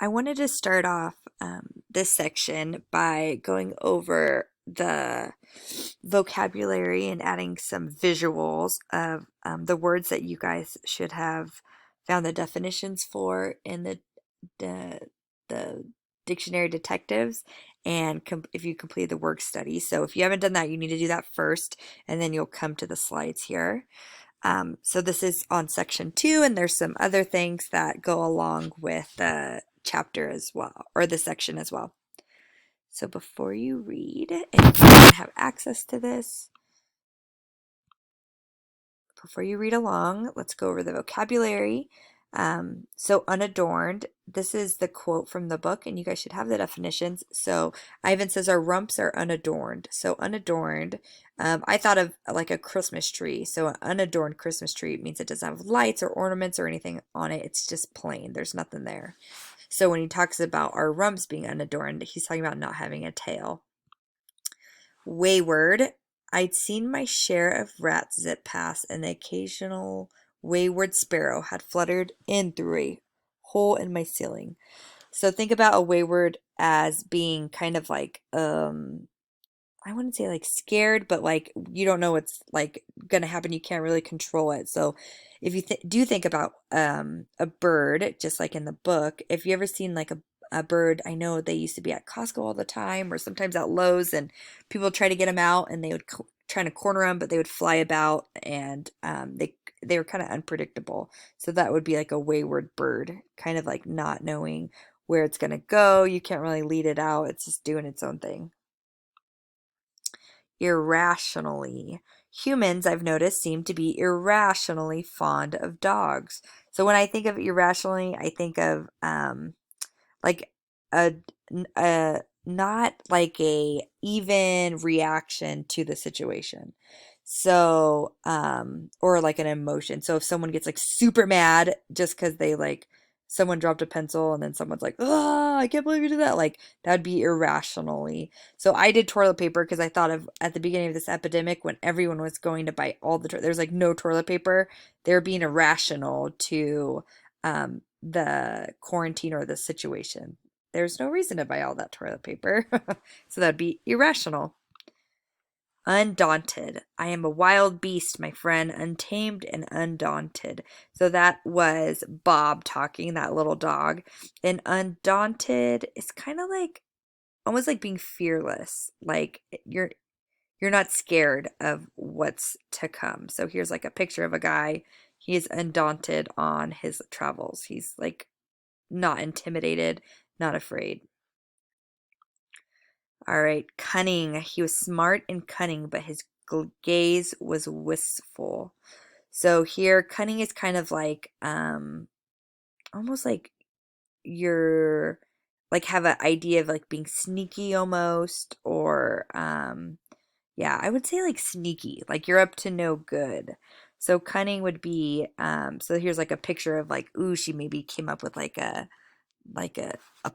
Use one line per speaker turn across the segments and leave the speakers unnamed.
I wanted to start off this section by going over the vocabulary and adding some visuals of the words that you guys should have found the definitions for in the, the dictionary detectives and if you complete the work study. So if you haven't done that, you need to do that first, and then you'll come to the slides here. So this is on section 2, and there's some other things that go along with the chapter as well, or the section as well. So before you read, and if you don't have access to this, before you read along, let's go over the vocabulary. So unadorned, this is the quote from the book, and you guys should have the definitions. So Ivan says our rumps are unadorned. So unadorned, I thought of like a Christmas tree. So an unadorned Christmas tree means it doesn't have lights or ornaments or anything on it. It's just plain. There's nothing there. So when he talks about our rumps being unadorned, he's talking about not having a tail. Wayward, I'd seen my share of rats zip past, and the occasional wayward sparrow had fluttered in through a hole in my ceiling. So think about a wayward as being kind of like I wouldn't say like scared, but like you don't know what's like gonna happen. You can't really control it. So if you do think about a bird, just like in the book, if you ever seen like a bird, I know they used to be at Costco all the time, or sometimes at Lowe's, and people try to get them out, and they would try to corner them, but they would fly about, and they were kind of unpredictable. So that would be like a wayward bird, kind of like not knowing where it's gonna go. You can't really lead it out. It's just doing its own thing. Irrationally. Humans, I've noticed, seem to be irrationally fond of dogs. So when I think of irrationally, I think of like a, a not like a even reaction to the situation. So or like an emotion. So if someone gets like super mad just because they like someone dropped a pencil and then someone's like, oh, I can't believe you did that. Like that would be irrationally. So I did toilet paper because I thought of at the beginning of this epidemic when everyone was going to buy all the there's like no toilet paper. They're being irrational to the quarantine or the situation. There's no reason to buy all that toilet paper. So that'd be irrational. Undaunted. I am a wild beast, my friend, untamed and undaunted. So that was Bob talking, that little dog. And undaunted is kind of like almost like being fearless. Like you're not scared of what's to come. So here's like a picture of a guy. He is undaunted on his travels. He's like not intimidated, not afraid. All right, cunning. He was smart and cunning, but his gaze was wistful. So here, cunning is kind of like almost like you're like have an idea of like being sneaky almost, or yeah, I would say like sneaky, like you're up to no good. So cunning would be so here's like a picture of like, ooh, she maybe came up with like a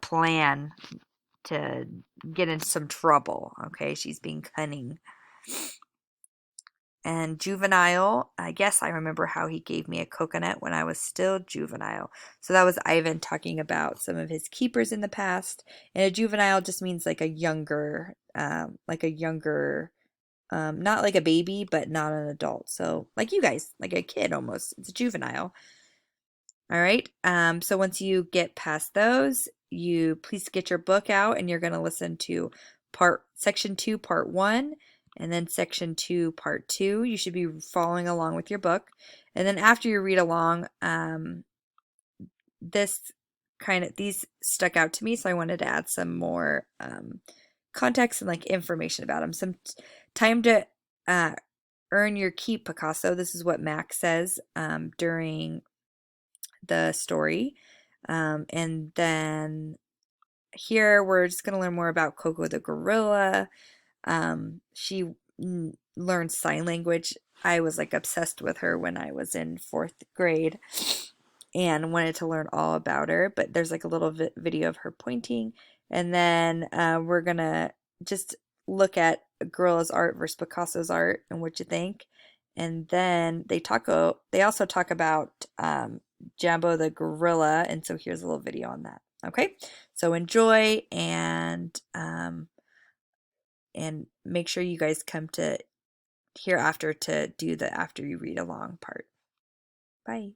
plan to get in some trouble. Okay, she's being cunning. And juvenile, I guess I remember how he gave me a coconut when I was still juvenile. So that was Ivan talking about some of his keepers in the past. And a juvenile just means like a younger, not like a baby, but not an adult. So like you guys, like a kid almost. It's a juvenile. All right. So once you get past those, you please get your book out, and you're going to listen to section 2, part 1, and then section 2, part 2. You should be following along with your book. And then after you read along, these stuck out to me, so I wanted to add some more context and like information about them. Some time to earn your keep, Picasso. This is what Max says during the story. And then here we're just going to learn more about Coco the gorilla. She learned sign language. I was like obsessed with her when I was in 4th grade and wanted to learn all about her. But there's like a little video of her pointing. And then we're going to just look at Gorilla's art versus Picasso's art and what you think. And then they also talk about Jambo the gorilla, and so here's a little video on that. Okay, so enjoy and make sure you guys come to hereafter to do the after you read along part. Bye.